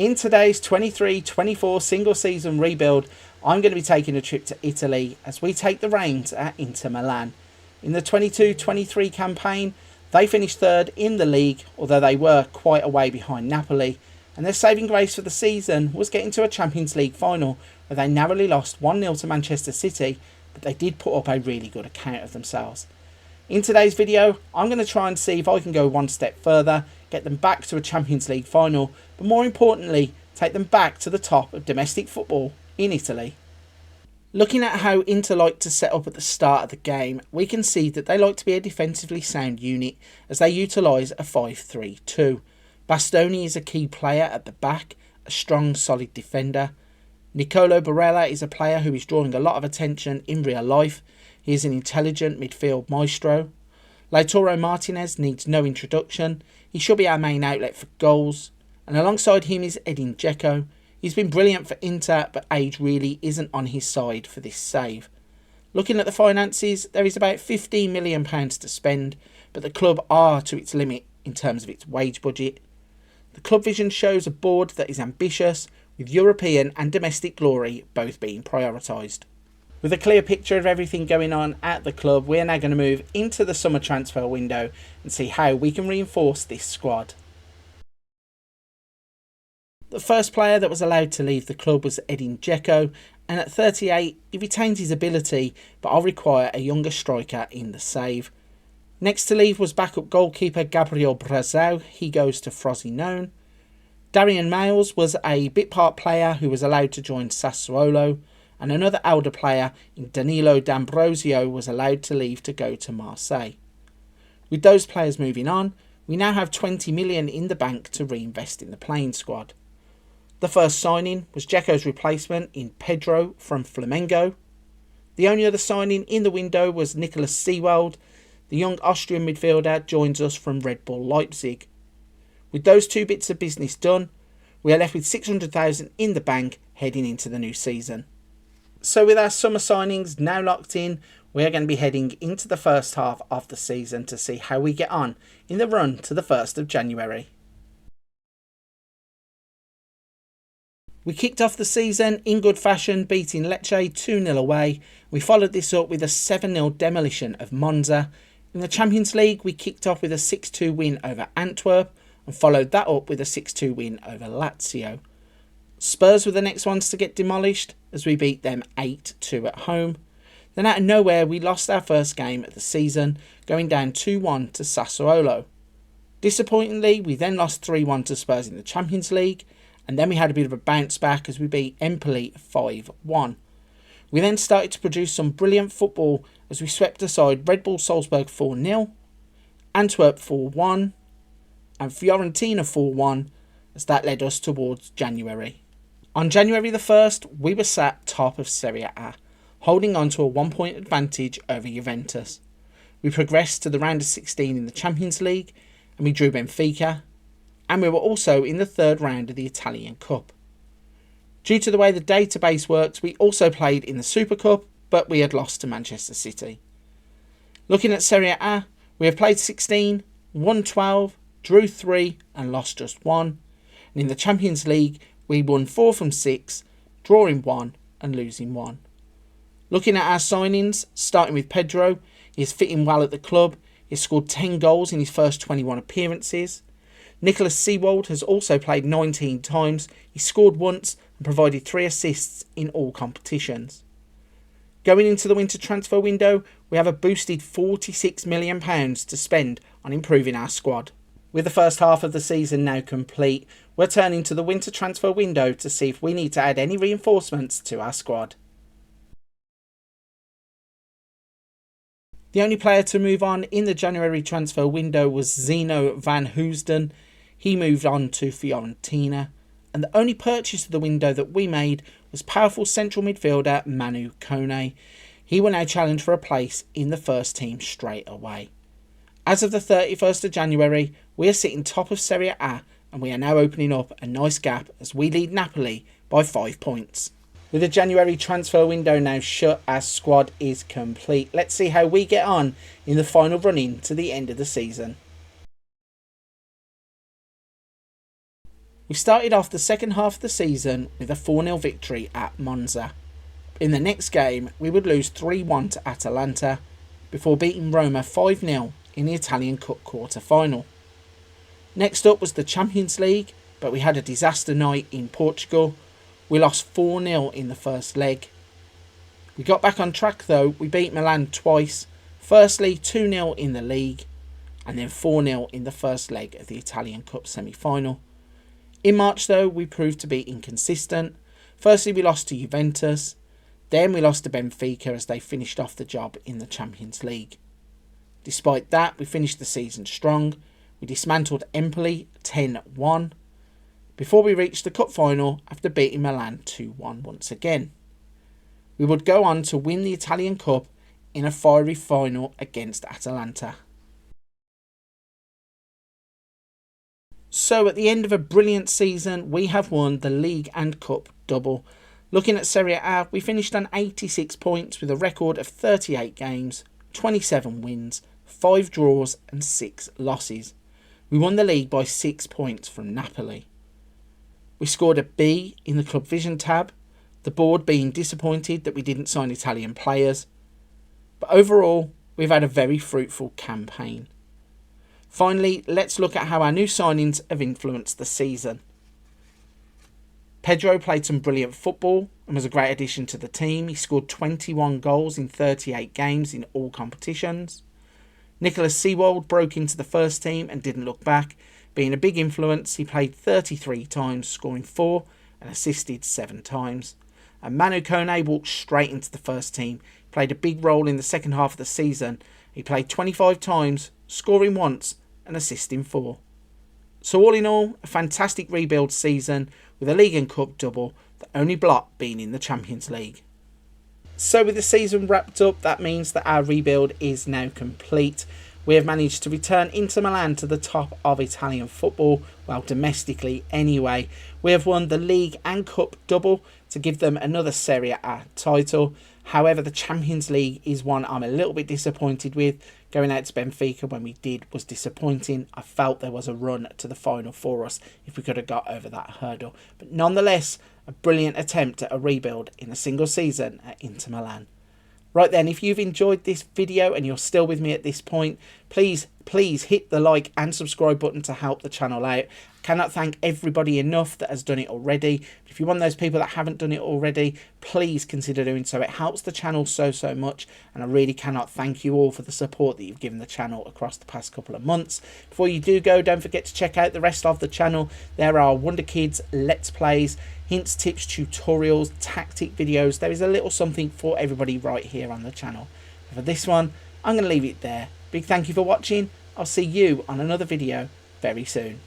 In today's 23-24 single season rebuild, I'm going to be taking a trip to Italy as we take the reins at Inter Milan. In the 22-23 campaign, they finished third in the league, although they were quite a way behind Napoli, and their saving grace for the season was getting to a Champions League final where they narrowly lost 1-0 to Manchester City, but they did put up a really good account of themselves. In today's video, I'm going to try and see if I can go one step further, get them back to a Champions League final, but more importantly, take them back to the top of domestic football in Italy. Looking at how Inter like to set up at the start of the game, we can see that they like to be a defensively sound unit as they utilise a 5-3-2. Bastoni is a key player at the back, a strong solid defender. Nicolo Barella is a player who is drawing a lot of attention in real life. He is an intelligent midfield maestro. Lautaro Martinez needs no introduction. He should be our main outlet for goals. And alongside him is Edin Dzeko. He's been brilliant for Inter, but age really isn't on his side for this save. Looking at the finances, there is about £15 million to spend, but the club are to its limit in terms of its wage budget. The club vision shows a board that is ambitious, with European and domestic glory both being prioritised. With a clear picture of everything going on at the club, we are now going to move into the summer transfer window and see how we can reinforce this squad. The first player that was allowed to leave the club was Edin Dzeko, and at 38 he retains his ability, but I'll require a younger striker in the save. Next to leave was backup goalkeeper Gabriel Brazao. He goes to Frosinone. Darian Miles was a bit part player who was allowed to join Sassuolo, and another elder player in Danilo D'Ambrosio was allowed to leave to go to Marseille. With those players moving on, we now have 20 million in the bank to reinvest in the playing squad. The first signing was Dzeko's replacement in Pedro from Flamengo. The only other signing in the window was Nicholas Seewald. The young Austrian midfielder joins us from Red Bull Leipzig. With those two bits of business done, we are left with 600,000 in the bank heading into the new season. So with our summer signings now locked in, we are going to be heading into the first half of the season to see how we get on in the run to the 1st of January. We kicked off the season in good fashion, beating Lecce 2-0 away. We followed this up with a 7-0 demolition of Monza. In the Champions League, we kicked off with a 6-2 win over Antwerp and followed that up with a 6-2 win over Lazio. Spurs were the next ones to get demolished as we beat them 8-2 at home. Then out of nowhere, we lost our first game of the season, going down 2-1 to Sassuolo. Disappointingly, we then lost 3-1 to Spurs in the Champions League, and then we had a bit of a bounce back as we beat Empoli 5-1. We then started to produce some brilliant football as we swept aside Red Bull Salzburg 4-0, Antwerp 4-1, and Fiorentina 4-1, as that led us towards January. On January the 1st, we were sat top of Serie A, holding on to a 1-point advantage over Juventus. We progressed to the round of 16 in the Champions League, and we drew Benfica, and we were also in the third round of the Italian Cup. Due to the way the database works, we also played in the Super Cup, but we had lost to Manchester City. Looking at Serie A, we have played 16, won 12, drew 3 and lost just 1. And in the Champions League, we won 4 from 6, drawing 1 and losing 1. Looking at our signings, starting with Pedro, he is fitting well at the club. He has scored 10 goals in his first 21 appearances. Nicholas Seewald has also played 19 times. He scored once and provided 3 assists in all competitions. Going into the winter transfer window, we have a boosted £46 million to spend on improving our squad. With the first half of the season now complete, we're turning to the winter transfer window to see if we need to add any reinforcements to our squad. The only player to move on in the January transfer window was Zeno van Hoosden. He moved on to Fiorentina, and the only purchase of the window that we made was powerful central midfielder Manu Kone. He will now challenge for a place in the first team straight away. As of the 31st of January, we are sitting top of Serie A, and we are now opening up a nice gap as we lead Napoli by 5 points. With the January transfer window now shut, our squad is complete. Let's see how we get on in the final run-in to the end of the season. We started off the second half of the season with a 4-0 victory at Monza. In the next game, we would lose 3-1 to Atalanta before beating Roma 5-0 in the Italian Cup quarter-final. Next up was the Champions League, but we had a disaster night in Portugal. We lost 4-0 in the first leg. We got back on track though. We beat Milan twice, firstly 2-0 in the league and then 4-0 in the first leg of the Italian Cup semi-final. In March though, we proved to be inconsistent. Firstly we lost to Juventus, then we lost to Benfica as they finished off the job in the Champions League. Despite that, we finished the season strong. We dismantled Empoli 10-1 before we reached the cup final after beating Milan 2-1 once again. We would go on to win the Italian Cup in a fiery final against Atalanta. So at the end of a brilliant season, we have won the league and cup double. Looking at Serie A, we finished on 86 points with a record of 38 games, 27 wins, 5 draws and 6 losses. We won the league by 6 points from Napoli. We scored a B in the Club Vision tab, the board being disappointed that we didn't sign Italian players. But overall, we've had a very fruitful campaign. Finally, let's look at how our new signings have influenced the season. Pedro played some brilliant football and was a great addition to the team. He scored 21 goals in 38 games in all competitions. Nicholas Sewald broke into the first team and didn't look back. Being a big influence, he played 33 times, scoring 4 and assisted 7 times. And Manu Kone walked straight into the first team. He played a big role in the second half of the season. He played 25 times, scoring once and assisting 4. So all in all, a fantastic rebuild season with a league and cup double, the only blot being in the Champions League. So with the season wrapped up, that means that our rebuild is now complete. We have managed to return Inter Milan to the top of Italian football, well, domestically anyway. We have won the league and cup double to give them another Serie A title. However, the Champions League is one I'm a little bit disappointed with. Going out to Benfica when we did was disappointing. I felt there was a run to the final for us if we could have got over that hurdle. But nonetheless, a brilliant attempt at a rebuild in a single season at Inter Milan. Right then, if you've enjoyed this video and you're still with me at this point, please hit the like and subscribe button to help the channel out. I cannot thank everybody enough that has done it already. If you're one of those people that haven't done it already, please consider doing so. It helps the channel so much, and I really cannot thank you all for the support that you've given the channel across the past couple of months. Before you do go, don't forget to check out the rest of the channel. There are Wonder Kids Let's Plays, hints, tips, tutorials, tactic videos. There is a little something for everybody right here on the channel. For this one, I'm going to leave it there. Big thank you for watching. I'll see you on another video very soon.